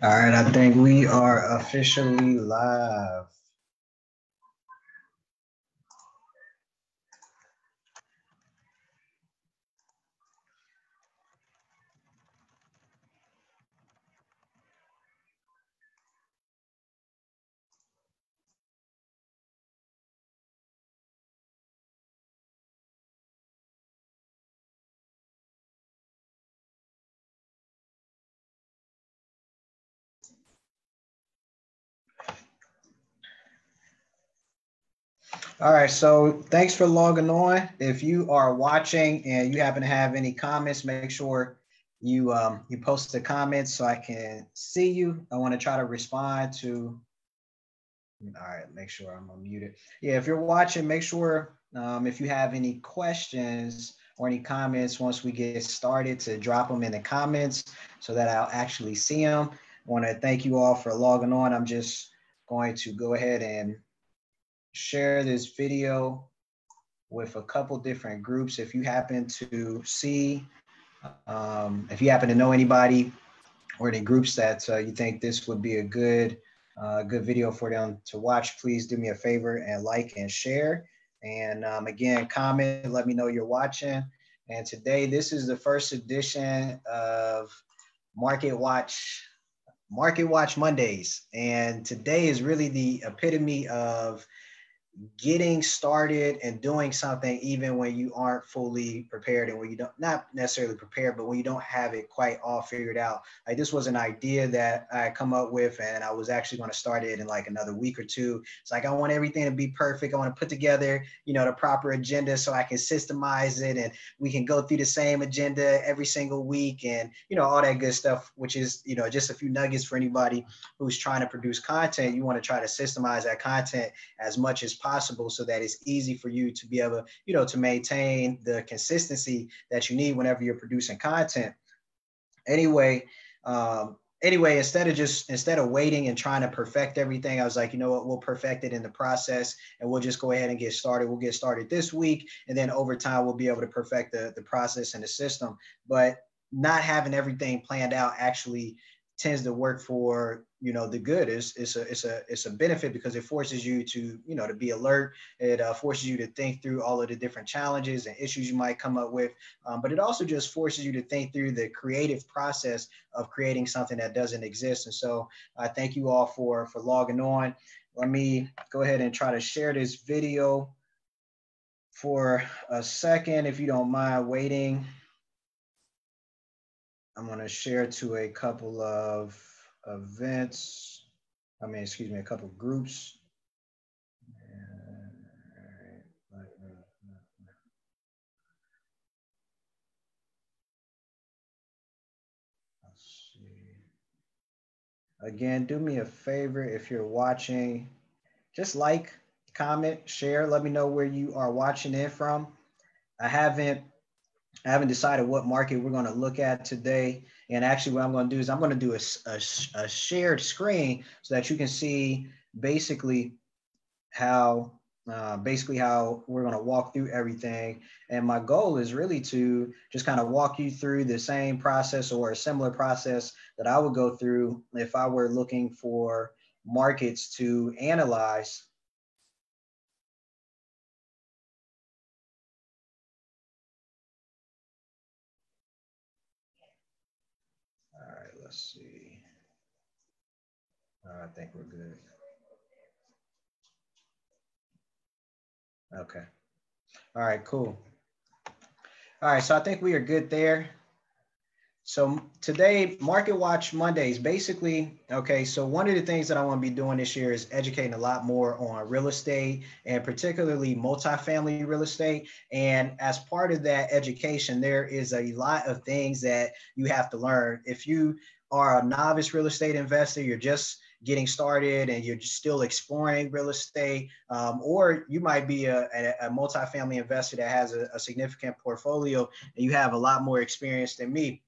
All right, I think we are officially live. All right, so thanks for logging on. If you are watching and you happen to have any comments, make sure you post the comments so I can see you. I want to try to respond to. All right, make sure I'm unmuted. Yeah, if you're watching, make sure if you have any questions or any comments once we get started to drop them in the comments so that I'll actually see them. I want to thank you all for logging on. I'm just going to go ahead and share this video with a couple different groups. If you happen to see, if you happen to know anybody or any groups that you think this would be a good video for them to watch, please do me a favor and like and share. And again, comment, let me know you're watching. And today, this is the first edition of Market Watch Mondays. And today is really the epitome of getting started and doing something even when you aren't fully prepared and when you don't, not necessarily prepared, but when you don't have it quite all figured out. Like, this was an idea that I come up with and I was actually going to start it in like another week or two. It's like, I want everything to be perfect. I want to put together, the proper agenda so I can systemize it and we can go through the same agenda every single week and, all that good stuff, which is, just a few nuggets for anybody who's trying to produce content. You want to try to systemize that content as much as possible so that it's easy for you to be able, to maintain the consistency that you need whenever you're producing content. Anyway, instead of waiting and trying to perfect everything, I was like, you know what, we'll perfect it in the process and we'll just go ahead and get started. We'll get started this week. And then over time, we'll be able to perfect the process and the system. But not having everything planned out actually tends to work for the good. It's a benefit because it forces you to to be alert. It forces you to think through all of the different challenges and issues you might come up with, but it also just forces you to think through the creative process of creating something that doesn't exist. And so I thank you all for logging on. Let me go ahead and try to share this video for a second, if you don't mind waiting. I'm going to share to a couple of events. A couple of groups. Let's see. Again, do me a favor if you're watching, just like, comment, share. Let me know where you are watching it from. I haven't decided what market we're going to look at today. And actually what I'm going to do is I'm going to do a shared screen so that you can see basically how we're going to walk through everything. And my goal is really to just kind of walk you through the same process or a similar process that I would go through if I were looking for markets to analyze. All right, let's see. I think we're good. Okay. All right, cool. All right, so I think we are good there. So today, Market Watch Mondays, basically, okay, so one of the things that I want to be doing this year is educating a lot more on real estate and particularly multifamily real estate. And as part of that education, there is a lot of things that you have to learn. If you are a novice real estate investor, you're just getting started and you're just still exploring real estate, or you might be a multifamily investor that has a significant portfolio and you have a lot more experience than me.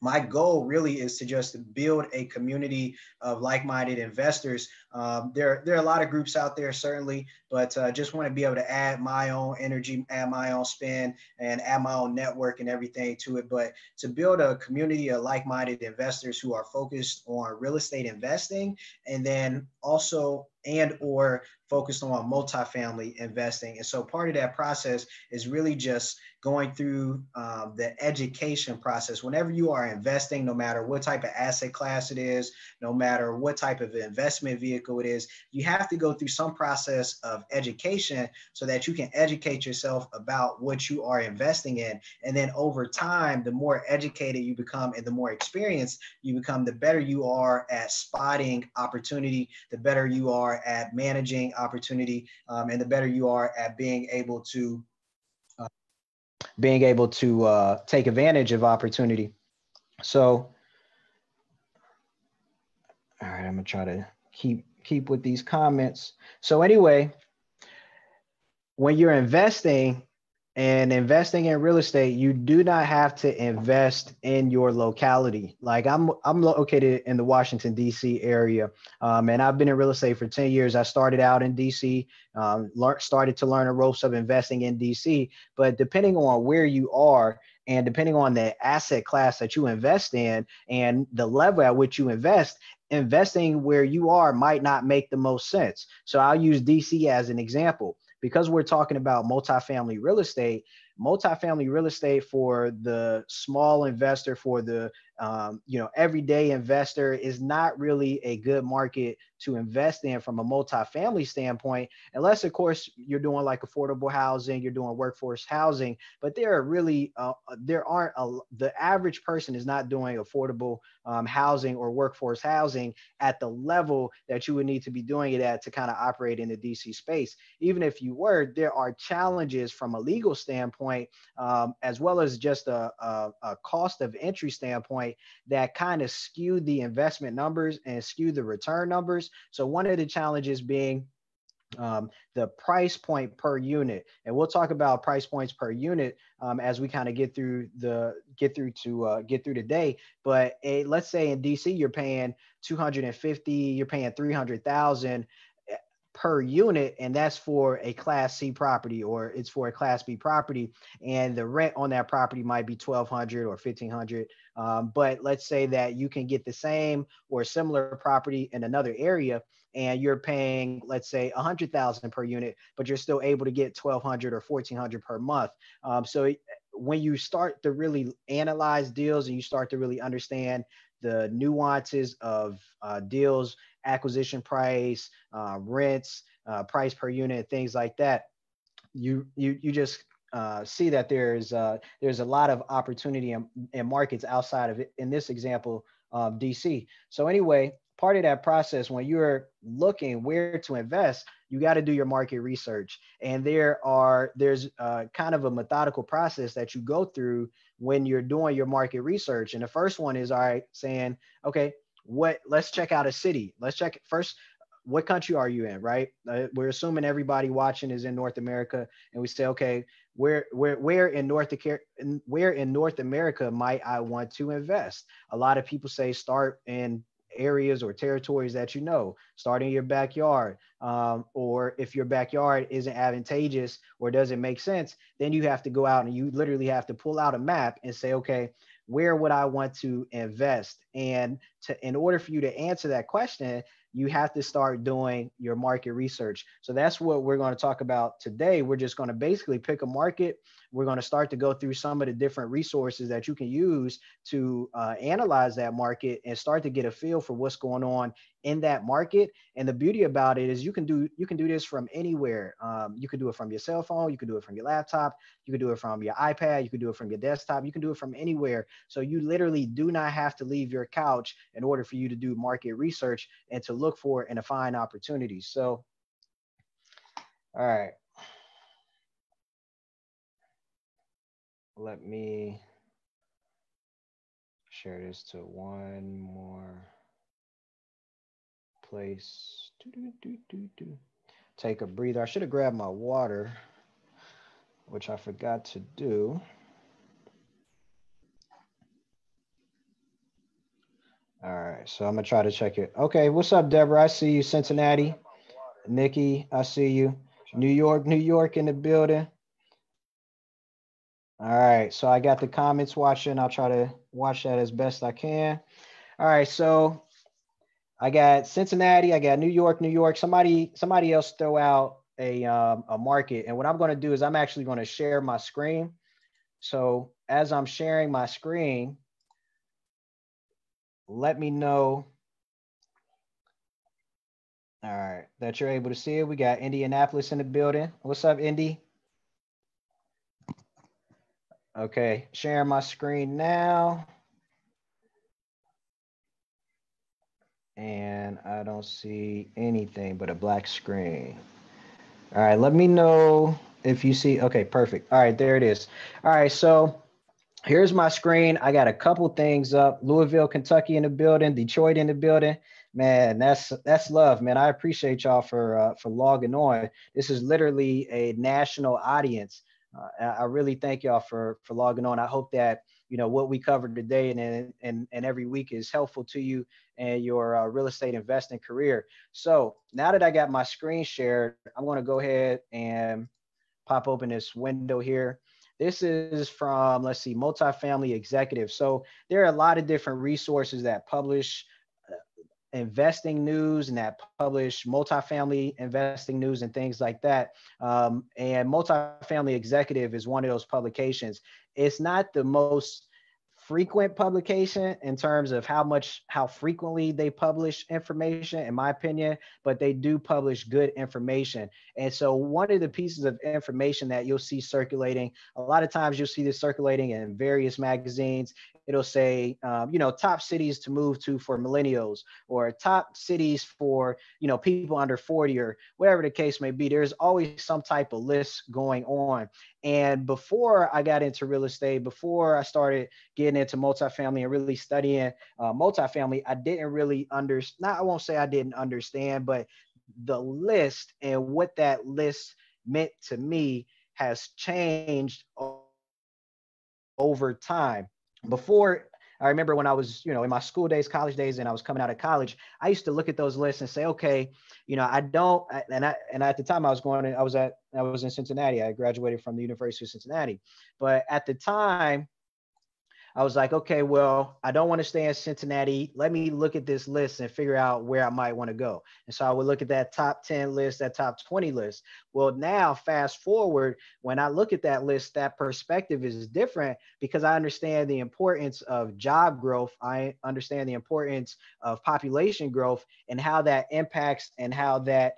my goal really is to just build a community of like-minded investors. There are a lot of groups out there, certainly, but just want to be able to add my own energy, add my own spin, and add my own network and everything to it. But to build a community of like-minded investors who are focused on real estate investing, and then also and or focused on multifamily investing. And so part of that process is really just going through the education process. Whenever you are investing, no matter what type of asset class it is, no matter what type of investment vehicle it is, you have to go through some process of education so that you can educate yourself about what you are investing in. And then over time, the more educated you become and the more experienced you become, the better you are at spotting opportunity, the better you are at managing opportunity, and the better you are at being able to take advantage of opportunity. So, all right, I'm gonna try to keep with these comments. So anyway, when you're investing in real estate, you do not have to invest in your locality. Like I'm located in the Washington, D.C. area, and I've been in real estate for 10 years. I started out in D.C., started to learn the ropes of investing in D.C., but depending on where you are and depending on the asset class that you invest in and the level at which you invest, investing where you are might not make the most sense. So I'll use DC as an example. Because we're talking about multifamily real estate for the small investor, for the everyday investor is not really a good market to invest in from a multifamily standpoint, unless of course you're doing like affordable housing, you're doing workforce housing. But there are really the average person is not doing affordable housing or workforce housing at the level that you would need to be doing it at to kind of operate in the DC space. Even if you were, there are challenges from a legal standpoint, as well as just a cost of entry standpoint that kind of skew the investment numbers and skew the return numbers. So one of the challenges being the price point per unit, and we'll talk about price points per unit as we kind of get through the day. But let's say in DC you're paying 250, you're paying 300,000 per unit, and that's for a Class C property, or it's for a Class B property, and the rent on that property might be 1,200 or 1,500. But let's say that you can get the same or similar property in another area, and you're paying, let's say, 100,000 per unit, but you're still able to get 1,200 or 1,400 per month. So when you start to really analyze deals and you start to really understand the nuances of deals, acquisition price, rents, price per unit, things like that, you just see that there's a lot of opportunity in markets outside of it, in this example, DC. So anyway, part of that process, when you're looking where to invest, you got to do your market research. And there's kind of a methodical process that you go through when you're doing your market research. And the first one is, all right, saying, okay, let's check out a city. Let's check first, what country are you in, right? We're assuming everybody watching is in North America, and we say, okay, where in North America might I want to invest? A lot of people say start in areas or territories that you know, start in your backyard, or if your backyard isn't advantageous or doesn't make sense, then you have to go out and you literally have to pull out a map and say, okay, where would I want to invest? And in order for you to answer that question, you have to start doing your market research. So that's what we're going to talk about today. We're just going to basically pick a market. We're going to start to go through some of the different resources that you can use to analyze that market and start to get a feel for what's going on in that market. And the beauty about it is you can do this from anywhere. You can do it from your cell phone. You can do it from your laptop. You can do it from your iPad. You can do it from your desktop. You can do it from anywhere. So you literally do not have to leave your couch in order for you to do market research and to look for and to find opportunities. So, all right. Let me share this to one more place. Take a breather. I should have grabbed my water, which I forgot to do. right, so I'm gonna try to check it. Okay, what's up, Deborah? I see you, Cincinnati. Nikki, I see you. New York in the building. All right, so I got the comments watching. I'll try to watch that as best I can. All right, so I got Cincinnati, I got New York, New York. Somebody else throw out a market. And what I'm going to do is I'm actually going to share my screen. So as I'm sharing my screen, let me know, all right, that you're able to see it. We got Indianapolis in the building. What's up, Indy? Okay, sharing my screen now. And I don't see anything but a black screen. All right, let me know if you see. Okay, perfect. All right, there it is. All right, so here's my screen. I got a couple things up. Louisville, Kentucky in the building, Detroit in the building. Man, that's love, man. I appreciate y'all for logging on. This is literally a national audience. I really thank y'all for logging on. I hope that what we covered today and every week is helpful to you and your real estate investing career. So now that I got my screen shared, I'm going to go ahead and pop open this window here. This is from, let's see, Multifamily Executive. So there are a lot of different resources that publish investing news and that publish multifamily investing news and things like that. And Multifamily Executive is one of those publications. It's not the most frequent publication in terms of how frequently they publish information, in my opinion, but they do publish good information. And so one of the pieces of information that you'll see circulating, a lot of times you'll see this circulating in various magazines. It'll say, top cities to move to for millennials, or top cities for, people under 40, or whatever the case may be. There's always some type of list going on. And before I got into real estate, before I started getting into multifamily and really studying multifamily, I didn't really understand. I won't say I didn't understand, but the list and what that list meant to me has changed over time. Before, I remember when I was, in my school days, college days, and I was coming out of college, I used to look at those lists and say, okay, and at the time I was in Cincinnati. I graduated from the University of Cincinnati. But at the time, I was like, okay, well, I don't want to stay in Cincinnati. Let me look at this list and figure out where I might want to go. And so I would look at that top 10 list, that top 20 list. Well, now fast forward, when I look at that list, that perspective is different because I understand the importance of job growth. I understand the importance of population growth and how that impacts and how that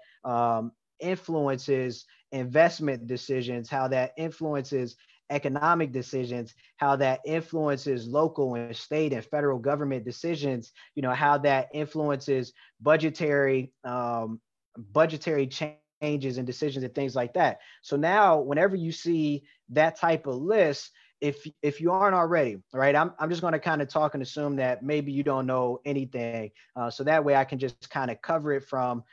influences investment decisions, how that influences economic decisions, how that influences local and state and federal government decisions, how that influences budgetary changes and decisions and things like that. So now whenever you see that type of list, if you aren't already, right, I'm just going to kind of talk and assume that maybe you don't know anything. So that way I can just kind of cover it from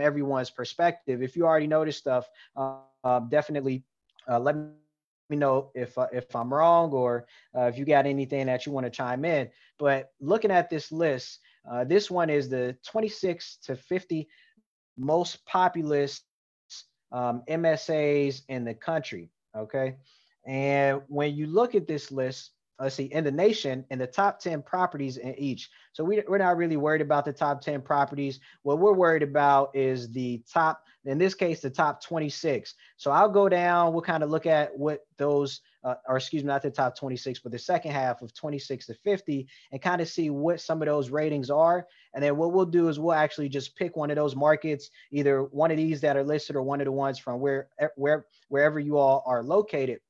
everyone's perspective. If you already know this stuff, definitely let me know if I'm wrong, or if you got anything that you want to chime in. But looking at this list, this one is the 26 to 50 most populous MSAs in the country. Okay. And when you look at this list, let's see, in the nation, in the top 10 properties in each. So we're not really worried about the top 10 properties. What we're worried about is the top, in this case, the top 26. So I'll go down, we'll kind of look at what those, or excuse me, not the top 26, but the second half of 26 to 50, and kind of see what some of those ratings are. And then what we'll do is we'll actually just pick one of those markets, either one of these that are listed or one of the ones from wherever you all are located.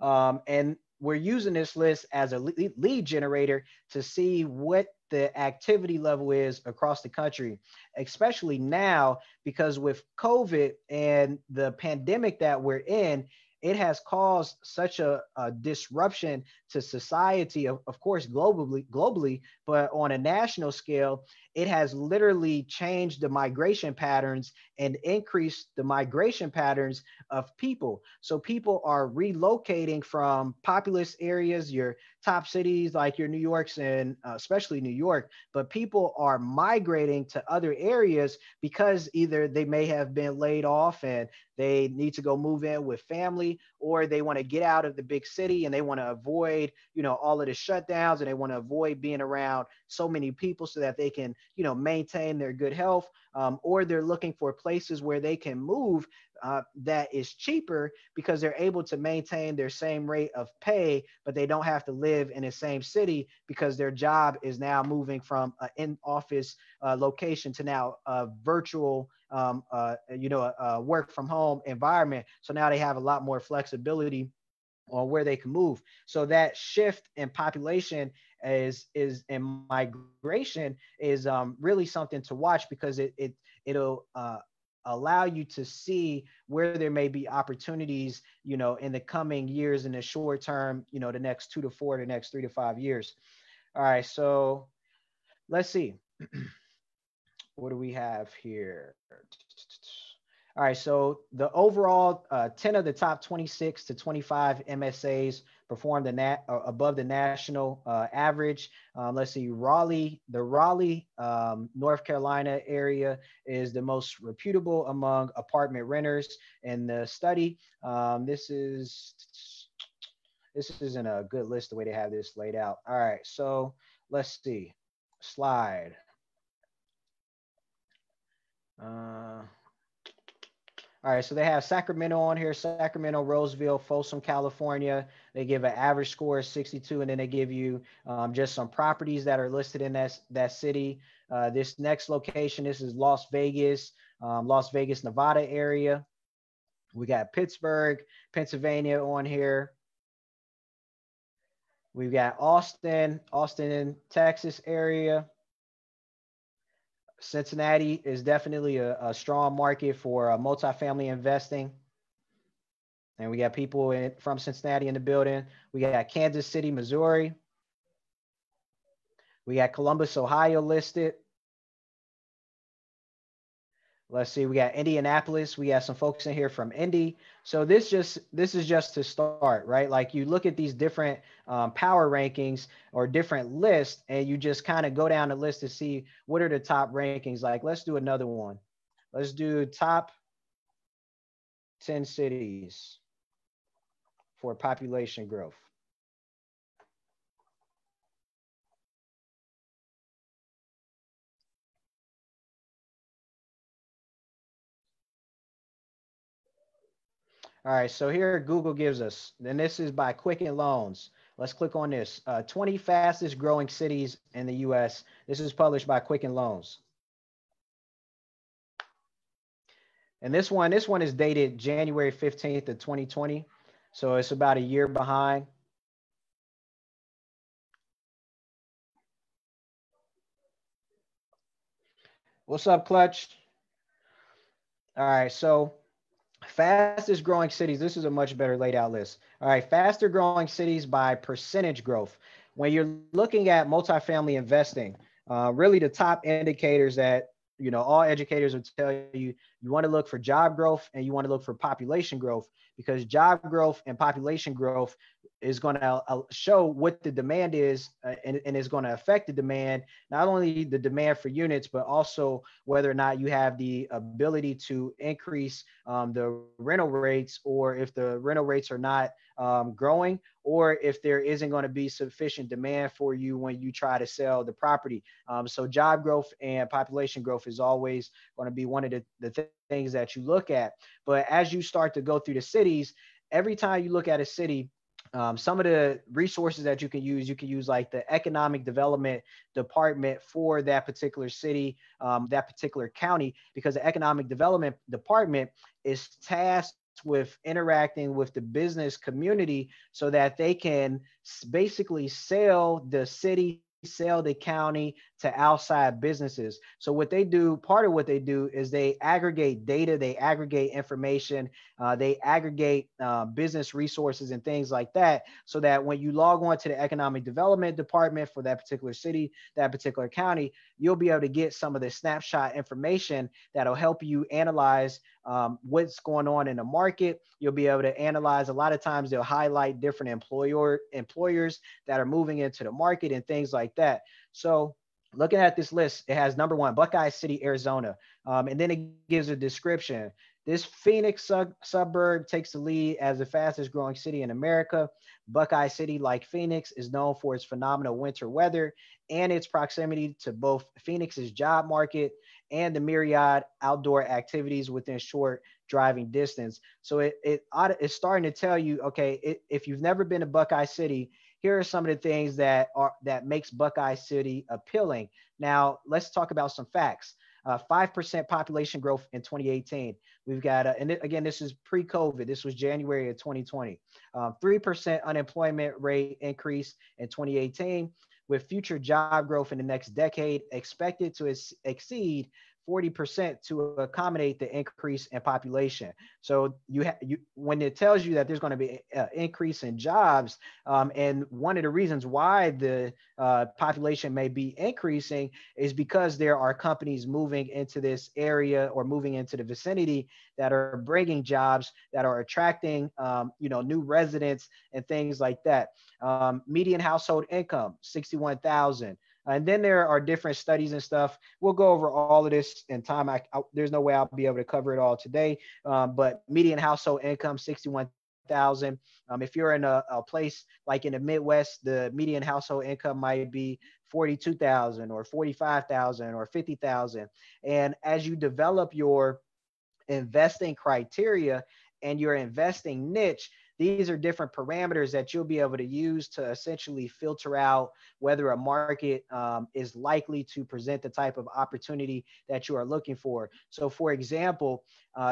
And we're using this list as a lead generator to see what the activity level is across the country, especially now, because with COVID and the pandemic that we're in, it has caused such a disruption to society, of course, globally, but on a national scale, it has literally changed the migration patterns and increased the migration patterns of people. So people are relocating from populous areas, your top cities like your New Yorks and especially New York, but people are migrating to other areas because either they may have been laid off and they need to go move in with family, or they want to get out of the big city and they want to avoid, all of the shutdowns, and they want to avoid being around so many people so that they can, maintain their good health, or they're looking for places where they can move that is cheaper because they're able to maintain their same rate of pay, but they don't have to live in the same city because their job is now moving from an in-office location to now a virtual, work from home environment. So now they have a lot more flexibility on where they can move. So that shift in population is in migration is really something to watch, because it'll allow you to see where there may be opportunities, in the coming years, in the short term, the next 2 to 4, the next 3 to 5 years. All right, so let's see. What do we have here? All right, so the overall 10 of the top 26 to 25 MSAs performed above the national average. Let's see, the Raleigh, North Carolina area is the most reputable among apartment renters in the study. This isn't a good list the way they have this laid out. All right, so let's see, slide. All right, so they have Sacramento on here, Sacramento, Roseville, Folsom, California. They give an average score of 62, and then they give you just some properties that are listed in that city. This next location, this is Las Vegas, Nevada area. We got Pittsburgh, Pennsylvania on here. We've got Austin, Texas area. Cincinnati is definitely a strong market for multifamily investing. And we got people from Cincinnati in the building. We got Kansas City, Missouri. We got Columbus, Ohio listed. Let's see, we got Indianapolis. We got some folks in here from Indy. So this is just to start, right? Like, you look at these different power rankings or different lists, and you just kind of go down the list to see what are the top rankings. Like, let's do another one. Let's do top 10 cities for population growth. All right, so here Google gives us, and this is by Quicken Loans. Let's click on this. 20 fastest growing cities in the US. This is published by Quicken Loans. And this one is dated January 15th of 2020. So it's about a year behind. What's up, Clutch? All right, so fastest growing cities. This is a much better laid out list. All right, faster growing cities by percentage growth. When you're looking at multifamily investing, really the top indicators that all educators will tell you, you want to look for job growth and you want to look for population growth, because job growth and population growth is going to show what the demand is, and is going to affect the demand, not only the demand for units, but also whether or not you have the ability to increase the rental rates, or if the rental rates are not growing, or if there isn't going to be sufficient demand for you when you try to sell the property. So job growth and population growth is always going to be one of the things that you look at. But as you start to go through the cities, every time you look at a city, some of the resources that you can use like the economic development department for that particular city, that particular county, because the economic development department is tasked with interacting with the business community so that they can basically sell the city sell the county to outside businesses. So what they do, part of what they do is they aggregate data, they aggregate information, they aggregate business resources and things like that, so that when you log on to the economic development department for that particular city, that particular county, you'll be able to get some of the snapshot information that'll help you analyze what's going on in the market. You'll be able to analyze, a lot of times they'll highlight different employers that are moving into the market and things like that. So looking at this list, it has number one, Buckeye City, Arizona. And then it gives a description. This Phoenix suburb takes the lead as the fastest growing city in America. Buckeye City, like Phoenix, is known for its phenomenal winter weather and its proximity to both Phoenix's job market and the myriad outdoor activities within short driving distance. So it's starting to tell you, okay, if you've never been to Buckeye City, here are some of the things that makes Buckeye City appealing. Now, let's talk about some facts. 5% population growth in 2018. We've got, and again, this is pre-COVID. This was January of 2020. 3% unemployment rate increase in 2018, with future job growth in the next decade expected to exceed 40% to accommodate the increase in population. So when it tells you that there's going to be an increase in jobs, and one of the reasons why the population may be increasing is because there are companies moving into this area or moving into the vicinity that are bringing jobs, that are attracting new residents and things like that. Median household income, 61,000. And then there are different studies and stuff. We'll go over all of this in time. There's no way I'll be able to cover it all today. But median household income, 61,000. If you're in a place like in the Midwest, the median household income might be 42,000 or 45,000 or 50,000. And as you develop your investing criteria and your investing niche, these are different parameters that you'll be able to use to essentially filter out whether a market is likely to present the type of opportunity that you are looking for. So for example,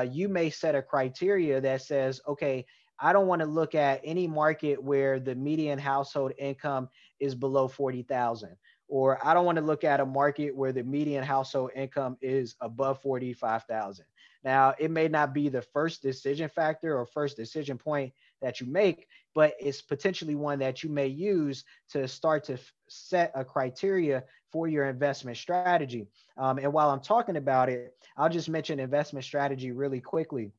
you may set a criteria that says, okay, I don't want to look at any market where the median household income is below 40,000. Or I don't want to look at a market where the median household income is above 45,000. Now, it may not be the first decision factor or first decision point that you make, but it's potentially one that you may use to start to set a criteria for your investment strategy. And while I'm talking about it, I'll just mention investment strategy really quickly.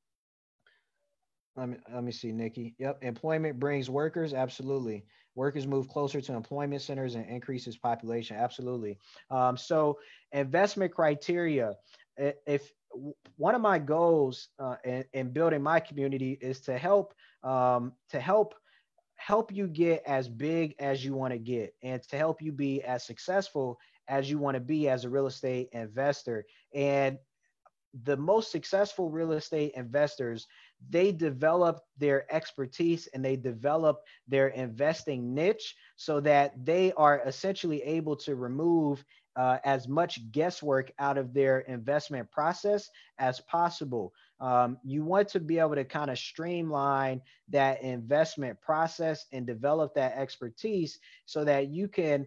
Let me see, Nikki. Yep. Employment brings workers. Absolutely. Workers move closer to employment centers and increases population. Absolutely. So investment criteria, if one of my goals in building my community is to help you get as big as you want to get and to help you be as successful as you want to be as a real estate investor. And the most successful real estate investors, they develop their expertise and they develop their investing niche so that they are essentially able to remove as much guesswork out of their investment process as possible. You want to be able to kind of streamline that investment process and develop that expertise so that you can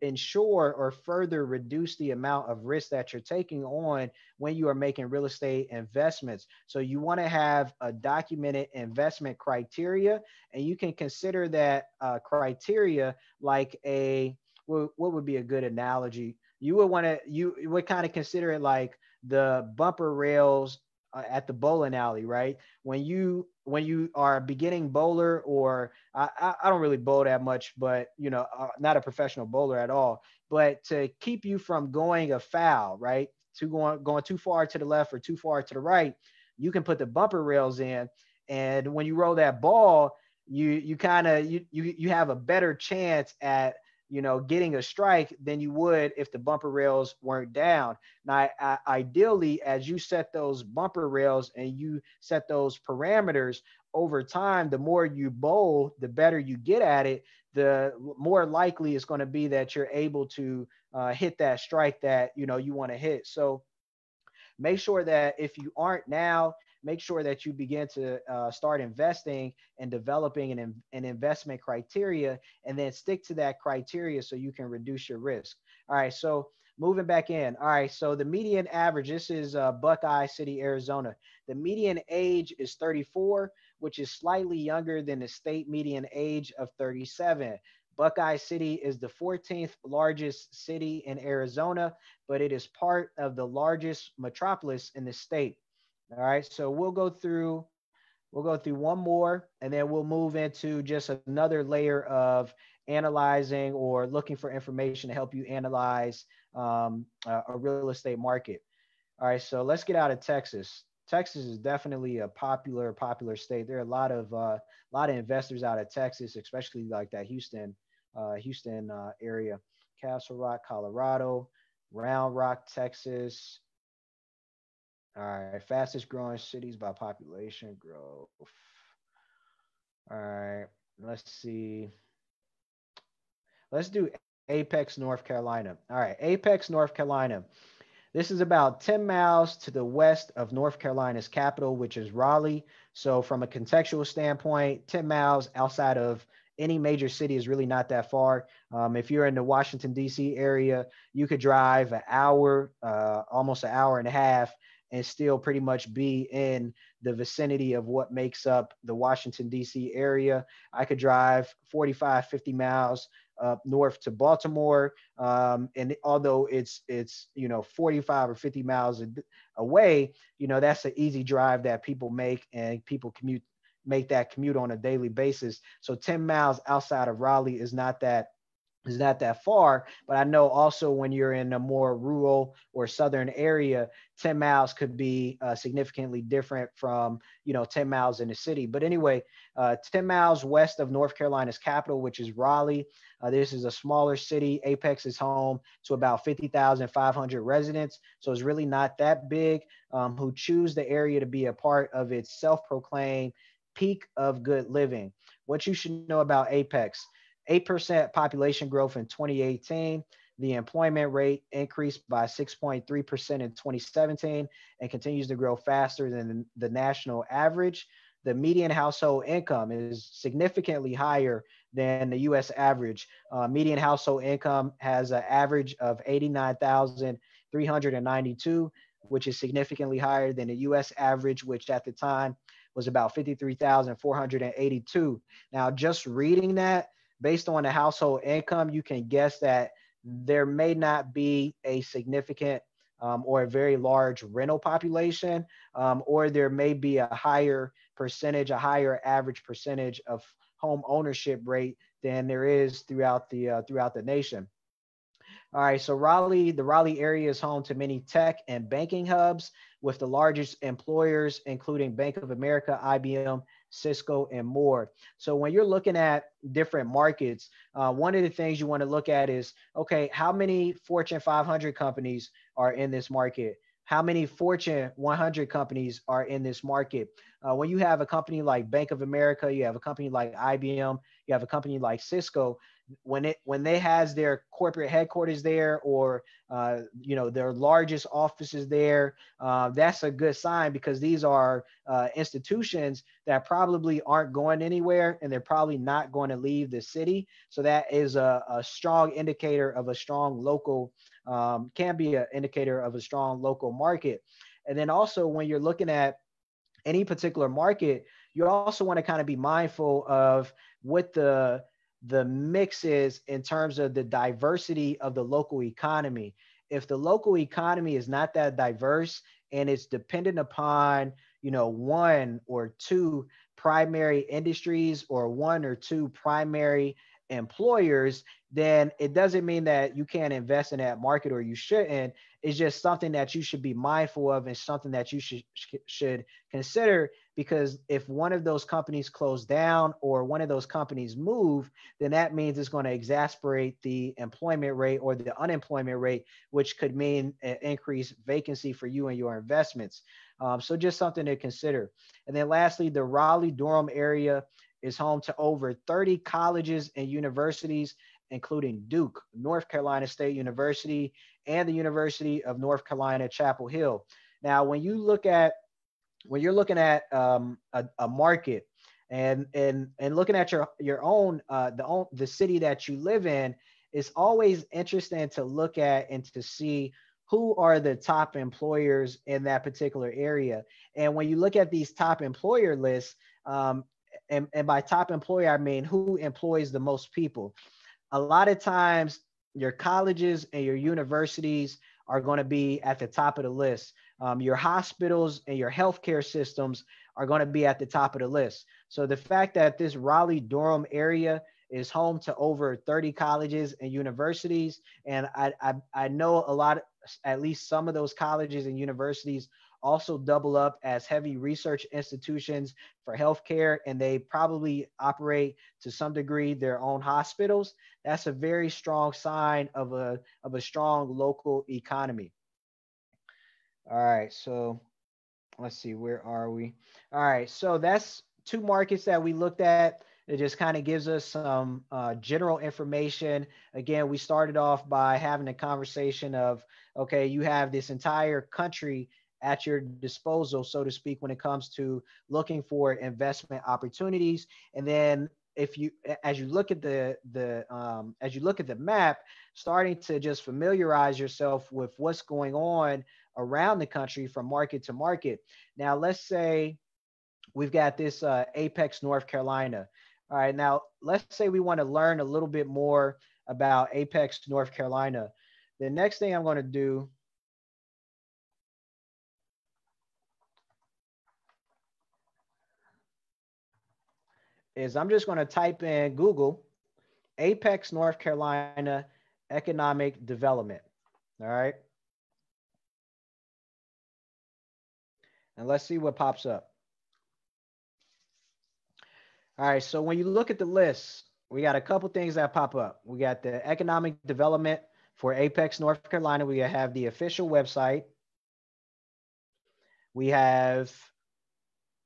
ensure or further reduce the amount of risk that you're taking on when you are making real estate investments. So you want to have a documented investment criteria, and you can consider that criteria like what would be a good analogy? You would kind of consider it like the bumper rails at the bowling alley, right? When you are a beginning bowler, or I don't really bowl that much, but not a professional bowler at all, but to keep you from going afoul, right? To going too far to the left or too far to the right, you can put the bumper rails in, and when you roll that ball, you have a better chance at getting a strike than you would if the bumper rails weren't down. Now, ideally, as you set those bumper rails and you set those parameters over time, the more you bowl, the better you get at it, the more likely it's going to be that you're able to hit that strike that you want to hit. So make sure that if you aren't now, make sure that you begin to start investing and developing an investment criteria, and then stick to that criteria so you can reduce your risk. All right, so moving back in. All right, so the median average, this is Buckeye City, Arizona. The median age is 34, which is slightly younger than the state median age of 37. Buckeye City is the 14th largest city in Arizona, but it is part of the largest metropolis in the state. All right, so we'll go through one more, and then we'll move into just another layer of analyzing or looking for information to help you analyze a real estate market. All right, so let's get out of Texas. Texas is definitely a popular state. There are a lot of investors out of Texas, especially like that Houston area. Castle Rock, Colorado, Round Rock, Texas. All right, fastest growing cities by population growth. All right, let's see. Let's do Apex, North Carolina. All right, Apex, North Carolina. This is about 10 miles to the west of North Carolina's capital, which is Raleigh. So, from a contextual standpoint, 10 miles outside of any major city is really not that far. If you're in the Washington, D.C. area, you could drive an hour, almost an hour and a half, and still pretty much be in the vicinity of what makes up the Washington, D.C. area. I could drive 45, 50 miles up north to Baltimore. And although it's 45 or 50 miles away, that's an easy drive that people make, and people make that commute on a daily basis. So 10 miles outside of Raleigh is not that far, but I know also when you're in a more rural or southern area, 10 miles could be significantly different from 10 miles in the city. But anyway, 10 miles west of North Carolina's capital, which is Raleigh. This is a smaller city. Apex is home to about 50,500 residents, so it's really not that big, who choose the area to be a part of its self-proclaimed peak of good living. What you should know about Apex: 8% population growth in 2018. The employment rate increased by 6.3% in 2017 and continues to grow faster than the national average. The median household income is significantly higher than the US average. Median household income has an average of 89,392, which is significantly higher than the US average, which at the time was about 53,482. Now, just reading that, based on the household income, you can guess that there may not be a significant or a very large rental population, or there may be a higher average percentage of home ownership rate than there is throughout the nation. All right, so the Raleigh area is home to many tech and banking hubs, with the largest employers including Bank of America, IBM, Cisco, and more. So when you're looking at different markets, one of the things you want to look at is, okay, how many Fortune 500 companies are in this market? How many Fortune 100 companies are in this market? When you have a company like Bank of America, you have a company like IBM, you have a company like Cisco, when they has their corporate headquarters there, or their largest offices there, that's a good sign, because these are institutions that probably aren't going anywhere, and they're probably not going to leave the city. So that is a strong indicator of a strong local, can be an indicator of a strong local market. And then also, when you're looking at any particular market, you also want to kind of be mindful of what the mix is in terms of the diversity of the local economy. If the local economy is not that diverse, and it's dependent upon one or two primary industries or one or two primary employers, then it doesn't mean that you can't invest in that market, or you shouldn't. It's just something that you should be mindful of, and something that you should consider, because if one of those companies close down or one of those companies move, then that means it's going to exacerbate the employment rate or the unemployment rate, which could mean an increased vacancy for you and your investments. So just something to consider. And then lastly, the Raleigh-Durham area is home to over 30 colleges and universities, including Duke, North Carolina State University, and the University of North Carolina, Chapel Hill. Now, when you look at when you're looking at a market and looking at your own the city that you live in, it's always interesting to look at and to see who are the top employers in that particular area. And when you look at these top employer lists, and by top employer, I mean who employs the most people. A lot of times your colleges and your universities are going to be at the top of the list. Your hospitals and your healthcare systems are going to be at the top of the list. So the fact that this Raleigh Durham area is home to over 30 colleges and universities, and I know a lot, at least some of those colleges and universities also double up as heavy research institutions for healthcare, and they probably operate to some degree their own hospitals. That's a very strong sign of a strong local economy. All right, so let's see, where are we? All right, so that's two markets that we looked at. It just kind of gives us some general information. Again, we started off by having a conversation of, okay, you have this entire country at your disposal, so to speak, when it comes to looking for investment opportunities. And then if you, as you look at as you look at the map, starting to just familiarize yourself with what's going on around the country from market to market. Now, let's say we've got this Apex, North Carolina. All right, now let's say we want to learn a little bit more about Apex, North Carolina. The next thing I'm going to do is I'm just going to type in Google Apex, North Carolina economic development. All right. And let's see what pops up. All right, so when you look at the list, we got a couple things that pop up. We got the economic development for Apex, North Carolina. We have the official website. We have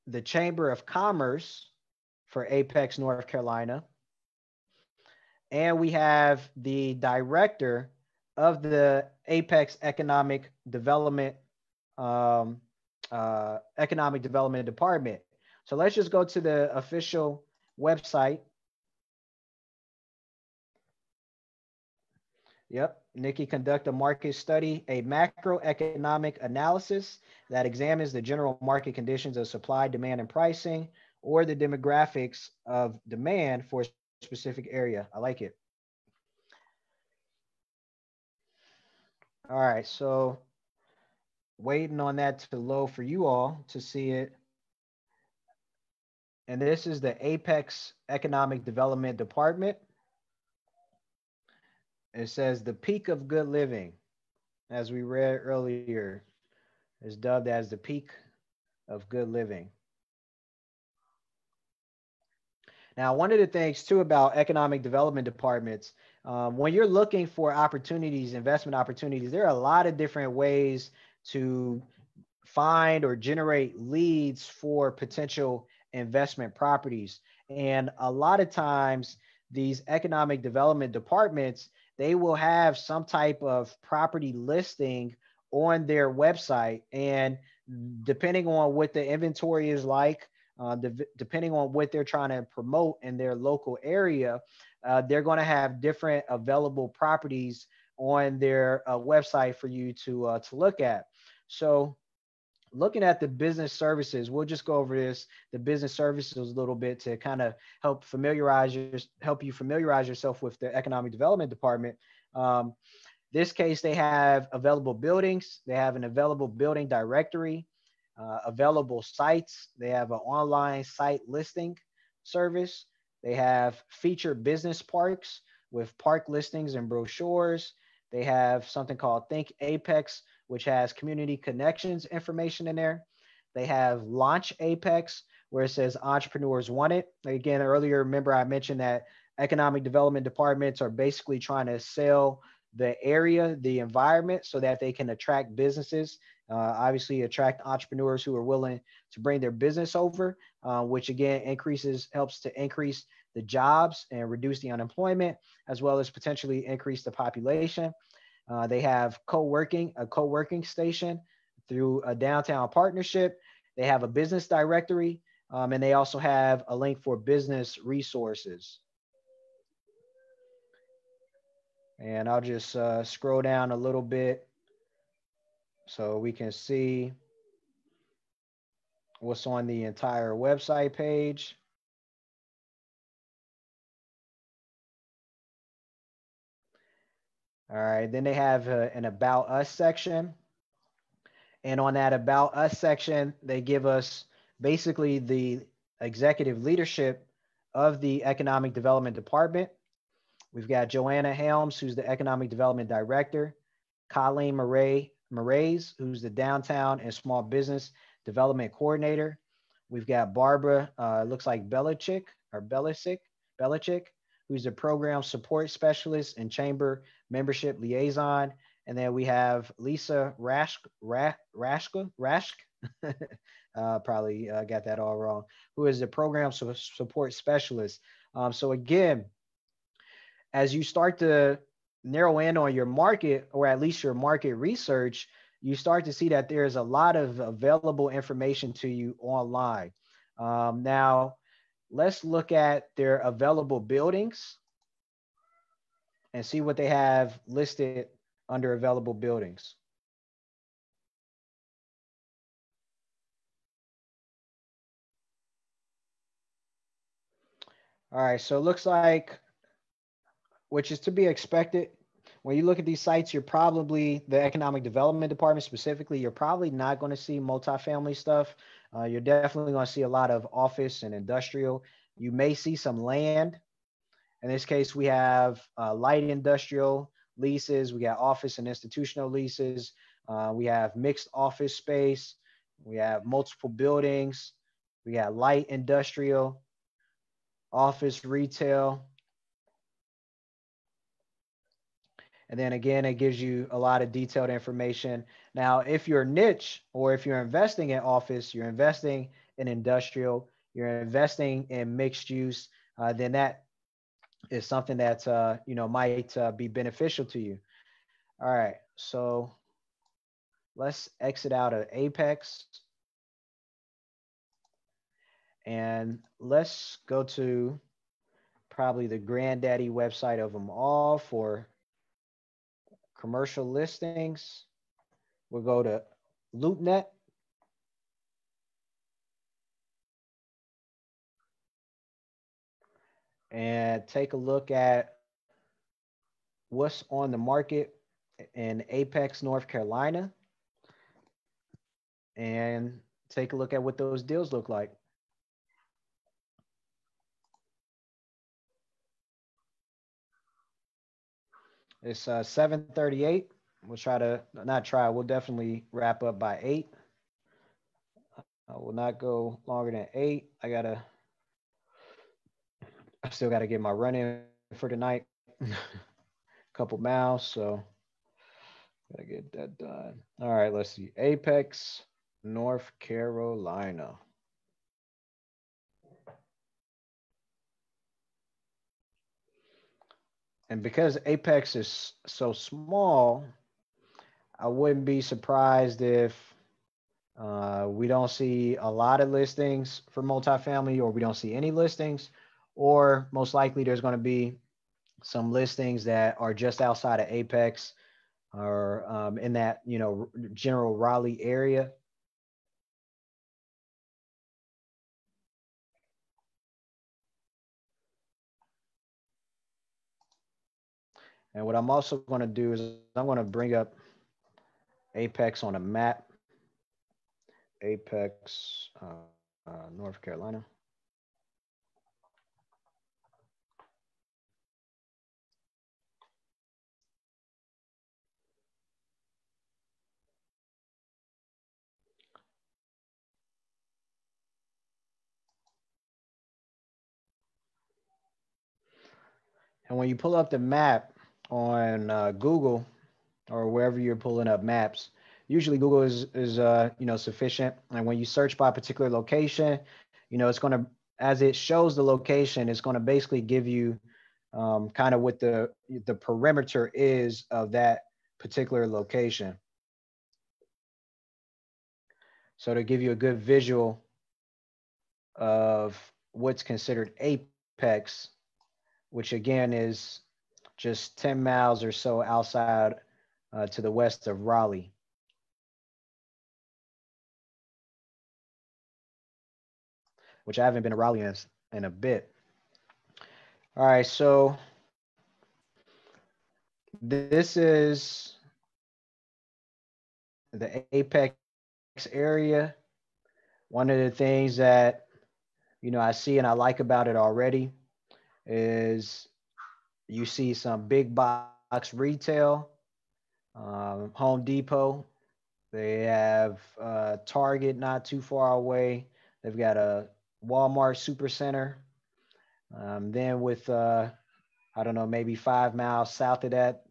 the Chamber of Commerce for Apex, North Carolina. And we have the director of the Apex Economic Development Department. So let's just go to the official website. Yep. Nikki conduct a market study, a macroeconomic analysis that examines the general market conditions of supply, demand, and pricing, or the demographics of demand for a specific area. I like it. All right. So waiting on that to load for you all to see it. And this is the Apex Economic Development Department. It says the peak of good living, as we read earlier, is dubbed as the peak of good living. Now, one of the things too about economic development departments, when you're looking for opportunities, investment opportunities, there are a lot of different ways to find or generate leads for potential investment properties. And a lot of times these economic development departments, they will have some type of property listing on their website. And depending on what the inventory is like, depending on what they're trying to promote in their local area, they're going to have different available properties on their website for you to look at. So looking at the business services, we'll just go over the business services a little bit to kind of help you familiarize yourself with the economic development department. This case, they have available buildings. They have an available building directory, available sites. They have an online site listing service. They have featured business parks with park listings and brochures. They have something called Think Apex, which has community connections information in there. They have Launch Apex, where it says entrepreneurs want it. Again, earlier, remember I mentioned that economic development departments are basically trying to sell the area, the environment, so that they can attract businesses, obviously attract entrepreneurs who are willing to bring their business over, which again helps to increase the jobs and reduce the unemployment, as well as potentially increase the population. They have a co-working station through a downtown partnership. They have a business directory, and they also have a link for business resources. And I'll just scroll down a little bit so we can see what's on the entire website page. All right, then they have an About Us section. And on that About Us section, they give us basically the executive leadership of the Economic Development Department. We've got Joanna Helms, who's the Economic Development Director, Colleen Moraes, who's the Downtown and Small Business Development Coordinator. We've got Barbara, looks like Belichick, who's the Program Support Specialist and Chamber Membership Liaison. And then we have Lisa Rashk, probably got that all wrong, who is the Program Support Specialist. So again, as you start to narrow in on your market, or at least your market research, you start to see that there's a lot of available information to you online. Now, let's look at their available buildings and see what they have listed under available buildings. All right, so it looks like, which is to be expected, when you look at these sites, you're probably, the Economic Development Department specifically, you're probably not going to see multifamily stuff. You're definitely going to see a lot of office and industrial. You may see some land. In this case, we have light industrial leases. We got office and institutional leases. We have mixed office space. We have multiple buildings. We got light industrial, office, retail. And then again, it gives you a lot of detailed information. Now, if you're niche, or if you're investing in office, you're investing in industrial, you're investing in mixed use, then that is something that might be beneficial to you. All right, so let's exit out of Apex. And let's go to probably the granddaddy website of them all for commercial listings. We'll go to LoopNet. And take a look at what's on the market in Apex, North Carolina. And take a look at what those deals look like. It's 7:38. We'll try to, we'll definitely wrap up by 8. I will not go longer than 8. I still got to get my run in for tonight. Couple miles, so gotta get that done. All right, let's see. Apex, North Carolina. And because Apex is so small, I wouldn't be surprised if we don't see a lot of listings for multifamily, or we don't see any listings, or most likely there's going to be some listings that are just outside of Apex, or in that, general Raleigh area. And what I'm also going to do is I'm going to bring up Apex on a map. Apex, North Carolina. And when you pull up the map on Google, or wherever you're pulling up maps, usually Google is sufficient. And when you search by a particular location, it's going to, as it shows the location, it's going to basically give you kind of what the perimeter is of that particular location. So to give you a good visual of what's considered apex, which again is just 10 miles or so outside to the west of Raleigh. Which I haven't been to Raleigh in a bit. All right, so this is the apex area. One of the things that, you know, I see and I like about it already is you see some big box retail, Home Depot. They have Target not too far away. They've got a Walmart Supercenter. Then with, I don't know, maybe 5 miles south of that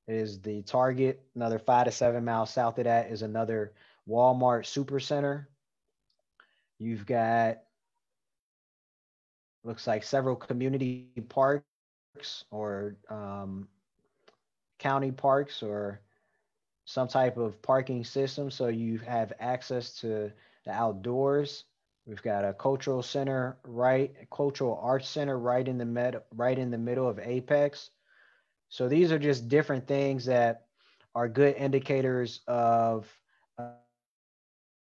is the Target. Another 5 to 7 miles south of that is another Walmart Supercenter. You've got, looks like several community parks or county parks or some type of parking system. So you have access to the outdoors. We've got a cultural center, cultural arts center right in the middle of Apex. So these are just different things that are good indicators of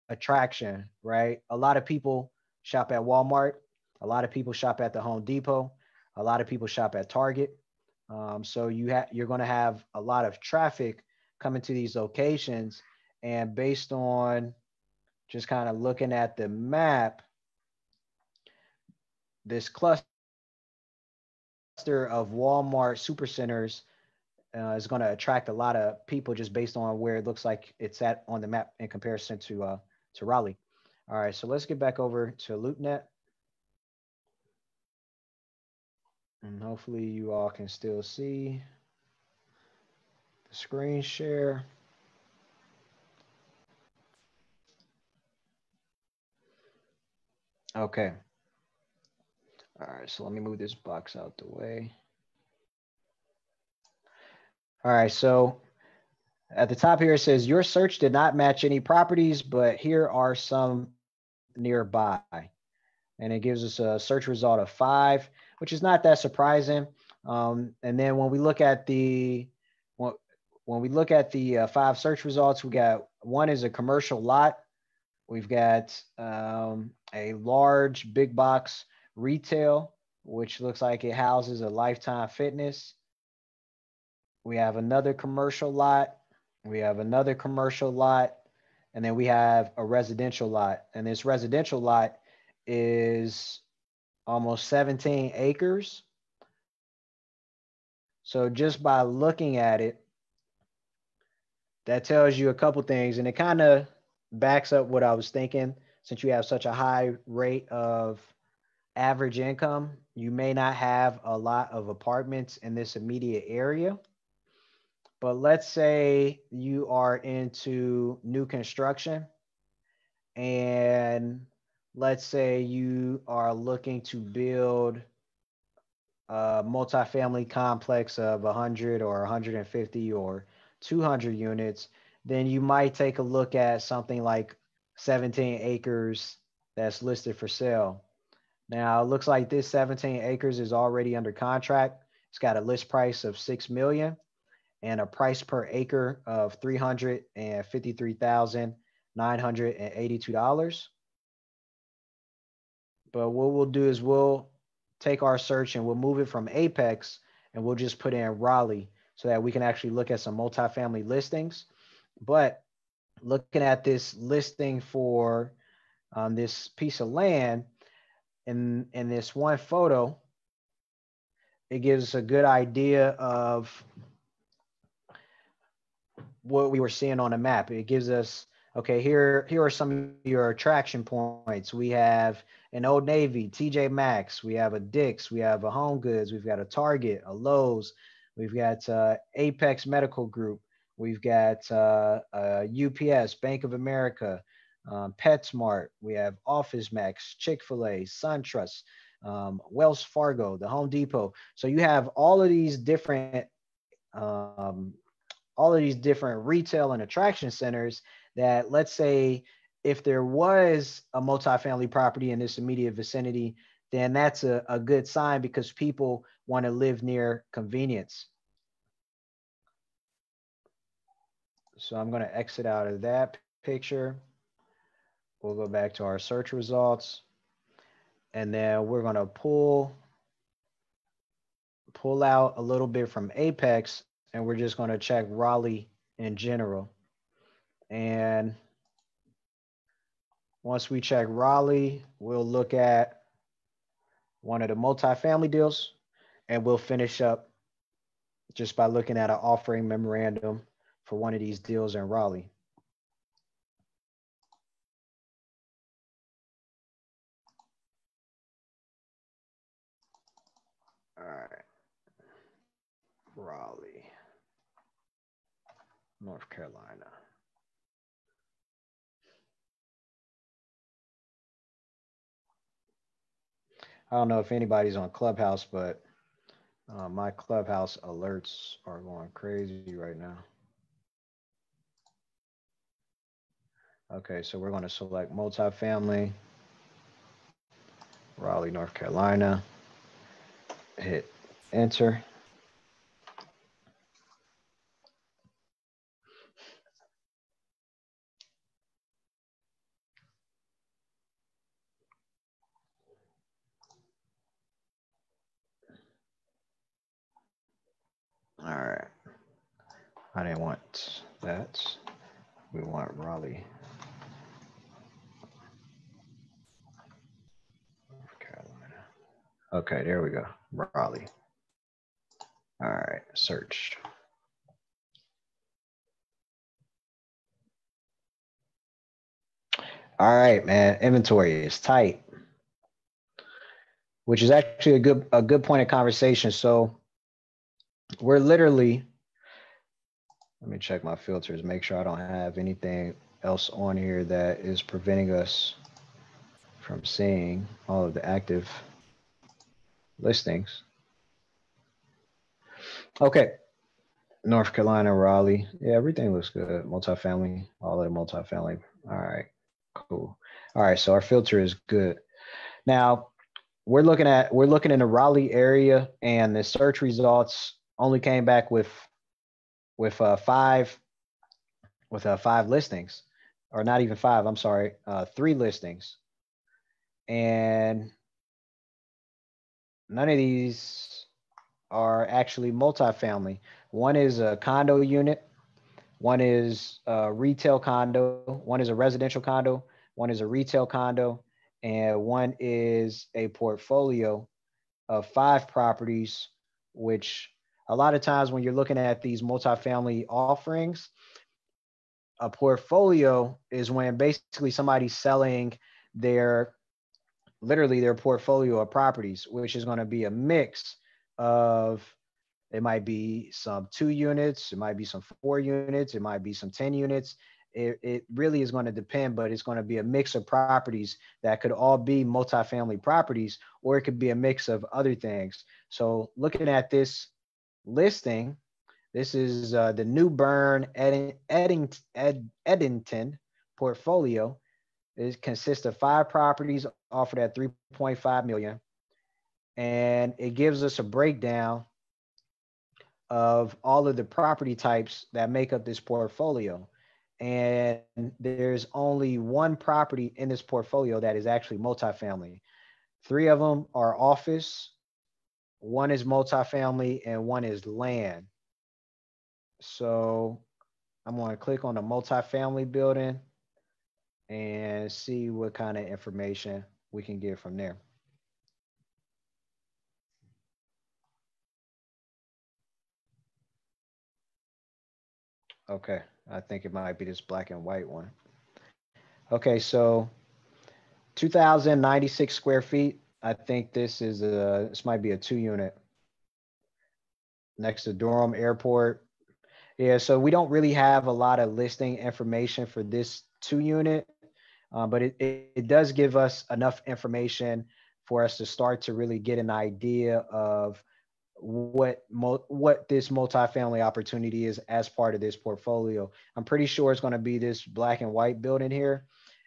attraction, right? A lot of people shop at Walmart. A lot of people shop at the Home Depot. A lot of people shop at Target. So you're going to have a lot of traffic coming to these locations. And based on just kind of looking at the map, this cluster of Walmart supercenters is going to attract a lot of people just based on where it looks like it's at on the map in comparison to Raleigh. All right, so let's get back over to LoopNet. And hopefully you all can still see the screen share. Okay. All right, so let me move this box out the way. All right, so at the top here, it says your search did not match any properties, but here are some nearby. And it gives us a search result of 5, which is not that surprising. And then when we look at the 5 search results, we got one is a commercial lot. We've got a large big box retail, which looks like it houses a Lifetime Fitness. We have another commercial lot. We have another commercial lot. And then we have a residential lot. And this residential lot is almost 17 acres. So just by looking at it, that tells you a couple things. And it kind of backs up what I was thinking. Since you have such a high rate of average income, you may not have a lot of apartments in this immediate area. But let's say you are into new construction and let's say you are looking to build a multifamily complex of 100 or 150 or 200 units, then you might take a look at something like 17 acres that's listed for sale. Now, it looks like this 17 acres is already under contract. It's got a list price of $6 million and a price per acre of $353,982. But what we'll do is we'll take our search and we'll move it from Apex and we'll just put in Raleigh so that we can actually look at some multifamily listings. But looking at this listing for this piece of land in this one photo, it gives us a good idea of what we were seeing on the map. It gives us, okay, here are some of your attraction points. We have an Old Navy, TJ Maxx, we have a Dick's, we have a Home Goods, we've got a Target, a Lowe's, we've got Apex Medical Group, we've got UPS, Bank of America, PetSmart, we have Office Max, Chick-fil-A, SunTrust, Wells Fargo, the Home Depot. So you have all of these different retail and attraction centers that, let's say if there was a multifamily property in this immediate vicinity, then that's a good sign because people want to live near convenience. So I'm going to exit out of that picture. We'll go back to our search results. And then we're going to pull out a little bit from Apex, and we're just going to check Raleigh in general. And once we check Raleigh, we'll look at one of the multifamily deals, and we'll finish up just by looking at an offering memorandum for one of these deals in Raleigh. All right. Raleigh, North Carolina. I don't know if anybody's on Clubhouse, but my Clubhouse alerts are going crazy right now. Okay, so we're going to select multifamily, Raleigh, North Carolina, hit enter. All right, I didn't want that. We want Raleigh, North Carolina. Okay, there we go, Raleigh. All right, search. All right, man, inventory is tight, which is actually a good point of conversation. So we're literally, let me check my filters, make sure I don't have anything else on here that is preventing us from seeing all of the active listings. Okay, North Carolina, Raleigh. Yeah, everything looks good. Multifamily, all of the multifamily. All right, cool. All right, so our filter is good. Now we're looking in the Raleigh area, and the search results only came back with five listings, or not even five. I'm sorry, 3 listings, and none of these are actually multifamily. One is a condo unit, one is a retail condo, one is a residential condo, one is a retail condo, and one is a portfolio of 5 properties, which a lot of times when you're looking at these multifamily offerings, a portfolio is when basically somebody's selling literally their portfolio of properties, which is going to be a mix of, it might be some 2 units, it might be some 4 units, it might be some 10 units. It really is going to depend, but it's going to be a mix of properties that could all be multifamily properties, or it could be a mix of other things. So looking at this listing, this is the New Bern Eddington portfolio. It consists of 5 properties offered at 3.5 million. And it gives us a breakdown of all of the property types that make up this portfolio. And there's only 1 property in this portfolio that is actually multifamily. 3 of them are office, 1 is multifamily, and 1 is land. So I'm going to click on the multifamily building and see what kind of information we can get from there. Okay, I think it might be this black and white one. Okay, so 2,096 square feet. I think this might be a 2 unit next to Durham Airport. Yeah, so we don't really have a lot of listing information for this 2 unit, but it does give us enough information for us to start to really get an idea of what this multifamily opportunity is as part of this portfolio. I'm pretty sure it's going to be this black and white building here.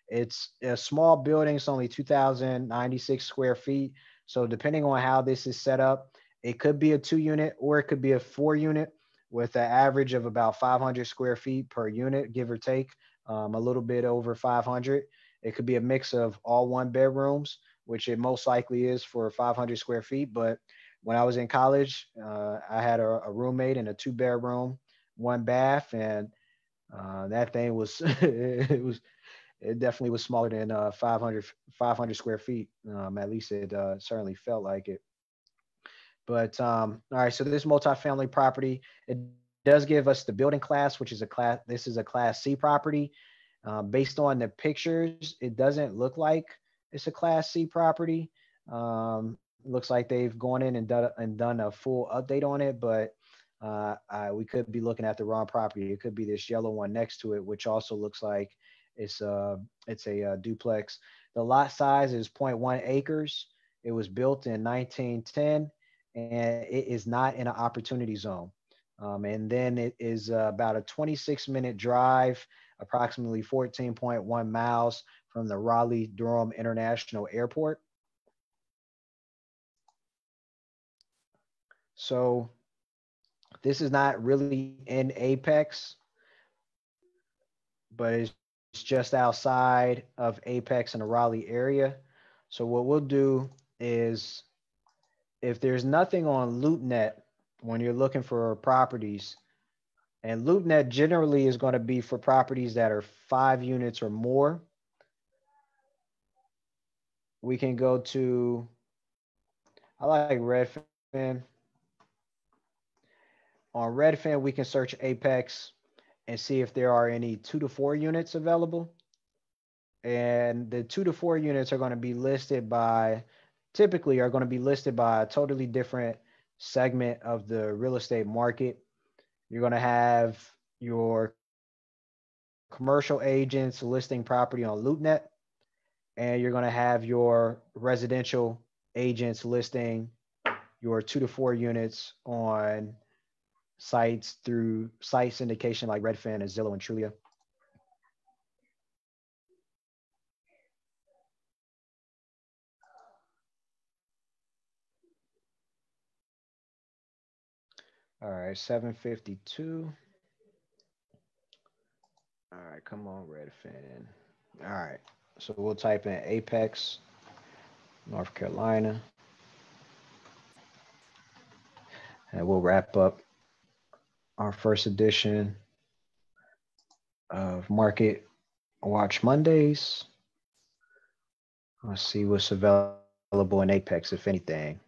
It's a small building. It's only 2,096 square feet. So depending on how this is set up, it could be a 2-unit or it could be a 4-unit with an average of about 500 square feet per unit, give or take, a little bit over 500. It could be a mix of all 1 bedrooms, which it most likely is for 500 square feet. But when I was in college, I had a roommate in a 2 bedroom, 1 bath, and that thing was it definitely was smaller than 500 square feet. At least it certainly felt like it. But all right, so this multifamily property, it does give us the building class, which is a class. This is a Class C property. Based on the pictures, it doesn't look like it's a Class C property. It looks like they've gone in and done a full update on it, but we could be looking at the wrong property. It could be this yellow one next to it, which also looks like it's a duplex. The lot size is 0.1 acres. It was built in 1910, and it is not in an opportunity zone. And then it is about a 26-minute drive, approximately 14.1 miles from the Raleigh-Durham International Airport. So this is not really in Apex, but it's just outside of Apex in the Raleigh area. So what we'll do is, if there's nothing on LoopNet when you're looking for properties, and LoopNet generally is going to be for properties that are 5 units or more, we can go to, I like Redfin. On Redfin, we can search Apex and see if there are any 2 to 4 units available. And the 2 to 4 units are going to be listed by, typically are going to be listed by a totally different segment of the real estate market. You're going to have your commercial agents listing property on LoopNet, and you're going to have your residential agents listing your 2 to 4 units on sites through site syndication like Redfin and Zillow and Trulia. All right, 752. All right, come on, Redfin. All right, so we'll type in Apex, North Carolina, and we'll wrap up our first edition of Market Watch Mondays. Let's see what's available in Apex, if anything.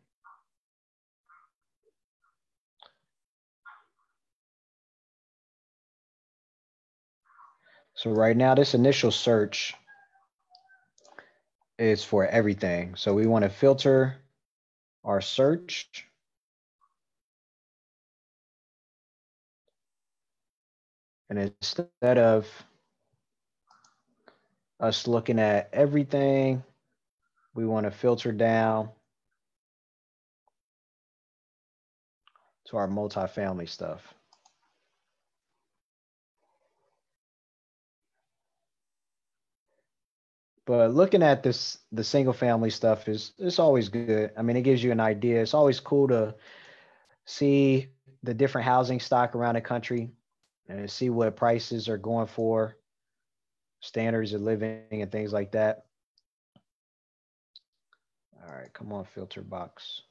So right now, this initial search is for everything. So we want to filter our search. And instead of us looking at everything, we want to filter down to our multifamily stuff. But looking at this, the single family stuff it's always good. I mean, it gives you an idea. It's always cool to see the different housing stock around the country and see what prices are going for, standards of living and things like that. All right, come on, filter box.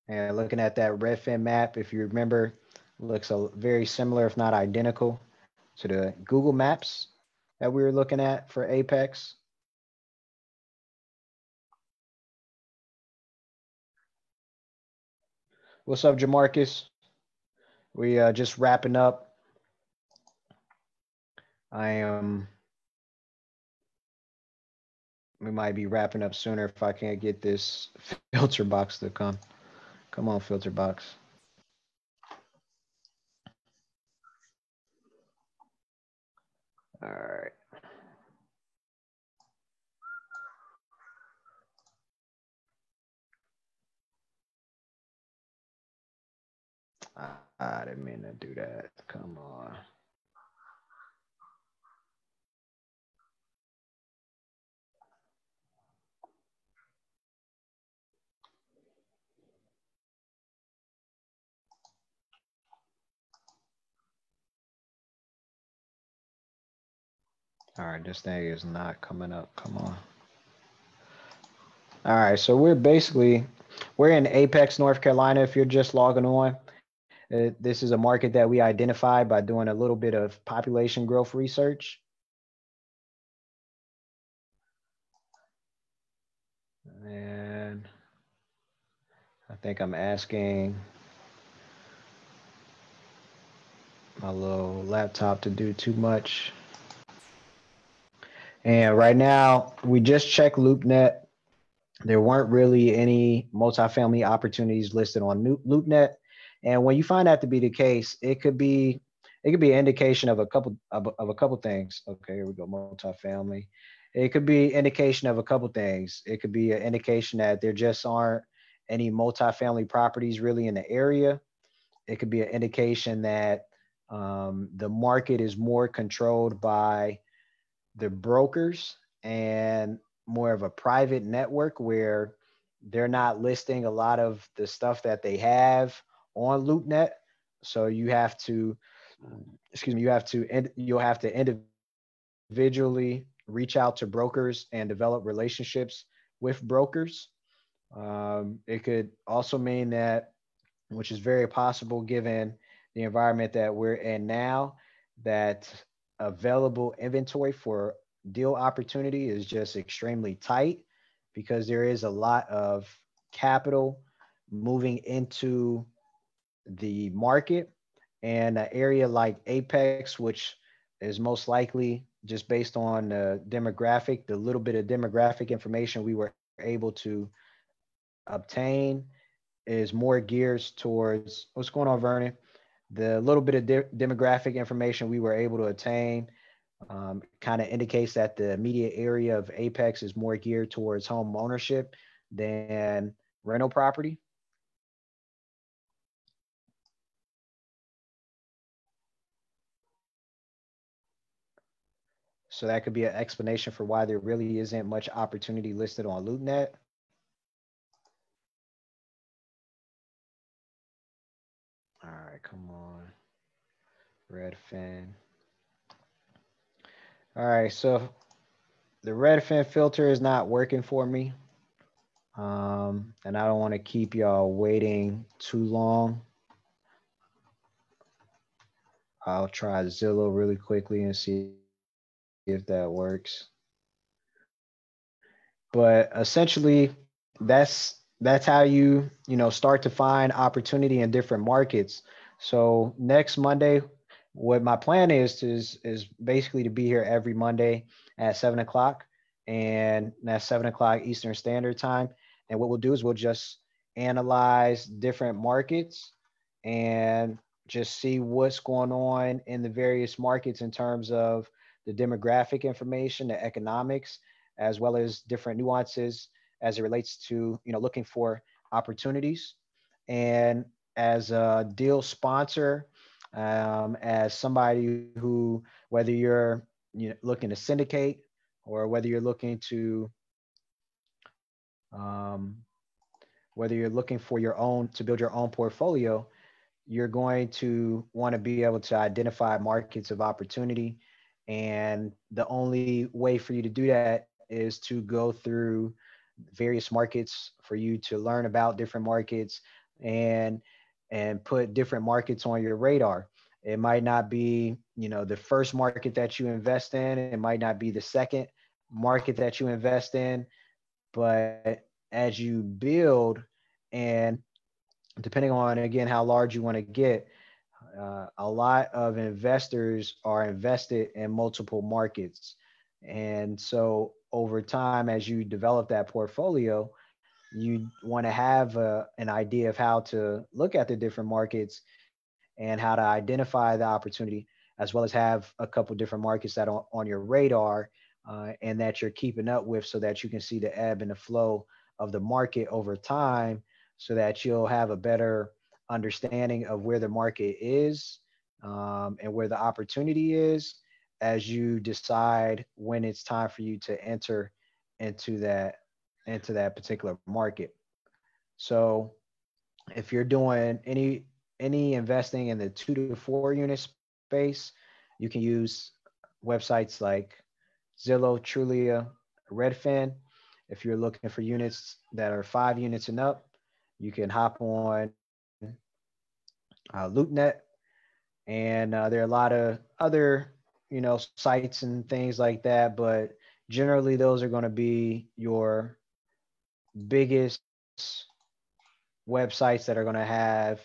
And looking at that Redfin map, if you remember, looks very similar, if not identical, to the Google Maps that we were looking at for Apex. What's up, Jamarcus? We just wrapping up. We might be wrapping up sooner if I can't get this filter box to come. Come on, filter box. All right. I didn't mean to do that. Come on. All right, this thing is not coming up. Come on. All right, so we're in Apex, North Carolina. If you're just logging on, this is a market that we identified by doing a little bit of population growth research. And I think I'm asking my little laptop to do too much. And right now, we just checked LoopNet. There weren't really any multifamily opportunities listed on LoopNet. And when you find that to be the case, it could be an indication of a couple things. Okay, here we go, multifamily. It could be indication of a couple things. It could be an indication that there just aren't any multifamily properties really in the area. It could be an indication that the market is more controlled by the brokers and more of a private network where they're not listing a lot of the stuff that they have on LoopNet. So you have to, you'll have to individually reach out to brokers and develop relationships with brokers. It could also mean that, which is very possible given the environment that we're in now, that available inventory for deal opportunity is just extremely tight because there is a lot of capital moving into the market. And an area like Apex, which is most likely just based on the demographic, the little bit of demographic information we were able to obtain, is more geared towards what's going on, Vernon. The little bit of demographic information we were able to attain kind of indicates that the immediate area of Apex is more geared towards home ownership than rental property. So that could be an explanation for why there really isn't much opportunity listed on LoopNet. All right, come on. Redfin. All right, so the Redfin filter is not working for me. And I don't want to keep y'all waiting too long. I'll try Zillow really quickly and see if that works. But essentially, that's how you start to find opportunity in different markets. So next Monday, what my plan is basically to be here every Monday at 7 o'clock, and that's 7 o'clock Eastern Standard Time. And what we'll do is we'll just analyze different markets and just see what's going on in the various markets in terms of the demographic information, the economics, as well as different nuances as it relates to looking for opportunities. And as a deal sponsor, as somebody who, whether you're looking to syndicate or whether you're looking to whether you're looking for to build your own portfolio, you're going to want to be able to identify markets of opportunity. And the only way for you to do that is to go through various markets, for you to learn about different markets and put different markets on your radar. It might not be, the first market that you invest in. It might not be the second market that you invest in, but as you build, and depending on, again, how large you want to get, a lot of investors are invested in multiple markets. And so over time, as you develop that portfolio, you want to have an idea of how to look at the different markets and how to identify the opportunity, as well as have a couple different markets that are on your radar and that you're keeping up with, so that you can see the ebb and the flow of the market over time, so that you'll have a better understanding of where the market is and where the opportunity is as you decide when it's time for you to enter into that particular market. So if you're doing any investing in the 2 to 4 unit space, you can use websites like Zillow, Trulia, Redfin. If you're looking for units that are 5 units and up, you can hop on LoopNet, and there are a lot of other sites and things like that. But generally, those are going to be your biggest websites that are going to have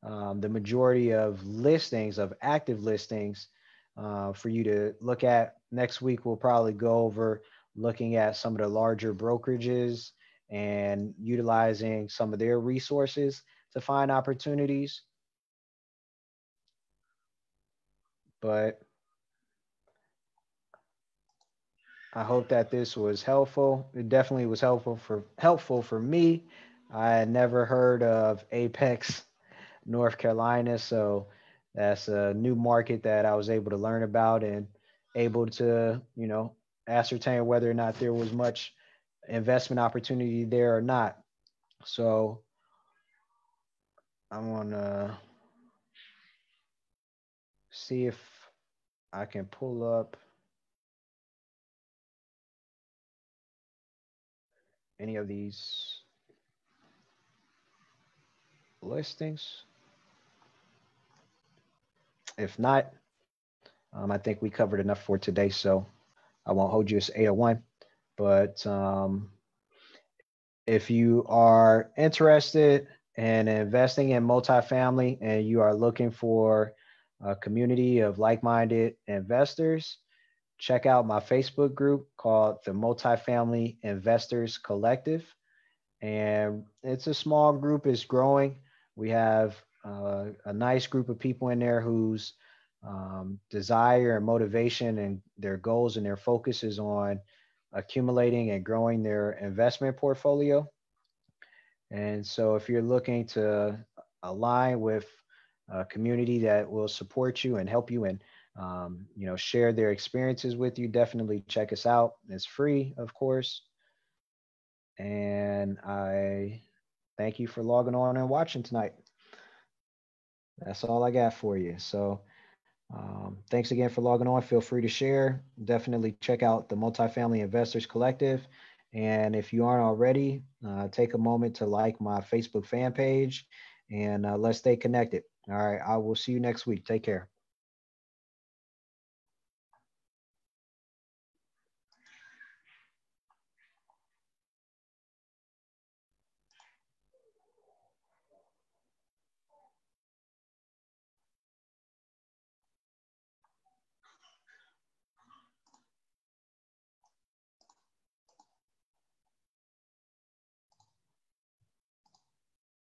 the majority of listings, of active listings, for you to look at. Next week, we'll probably go over looking at some of the larger brokerages and utilizing some of their resources to find opportunities. But I hope that this was helpful. It definitely was helpful for me. I had never heard of Apex, North Carolina, so that's a new market that I was able to learn about and able to, ascertain whether or not there was much investment opportunity there or not. So I'm gonna see if I can pull up any of these listings. If not, I think we covered enough for today, so I won't hold you. It's 8:01. But if you are interested in investing in multifamily and you are looking for a community of like-minded investors, check out my Facebook group called the Multifamily Investors Collective. And it's a small group, it's growing. We have a nice group of people in there whose desire and motivation and their goals and their focus is on accumulating and growing their investment portfolio. And so if you're looking to align with a community that will support you and help you and share their experiences with you, definitely check us out. It's free, of course. And I thank you for logging on and watching tonight. That's all I got for you. So thanks again for logging on. Feel free to share. Definitely check out the Multifamily Investors Collective. And if you aren't already, take a moment to like my Facebook fan page and let's stay connected. All right. I will see you next week. Take care.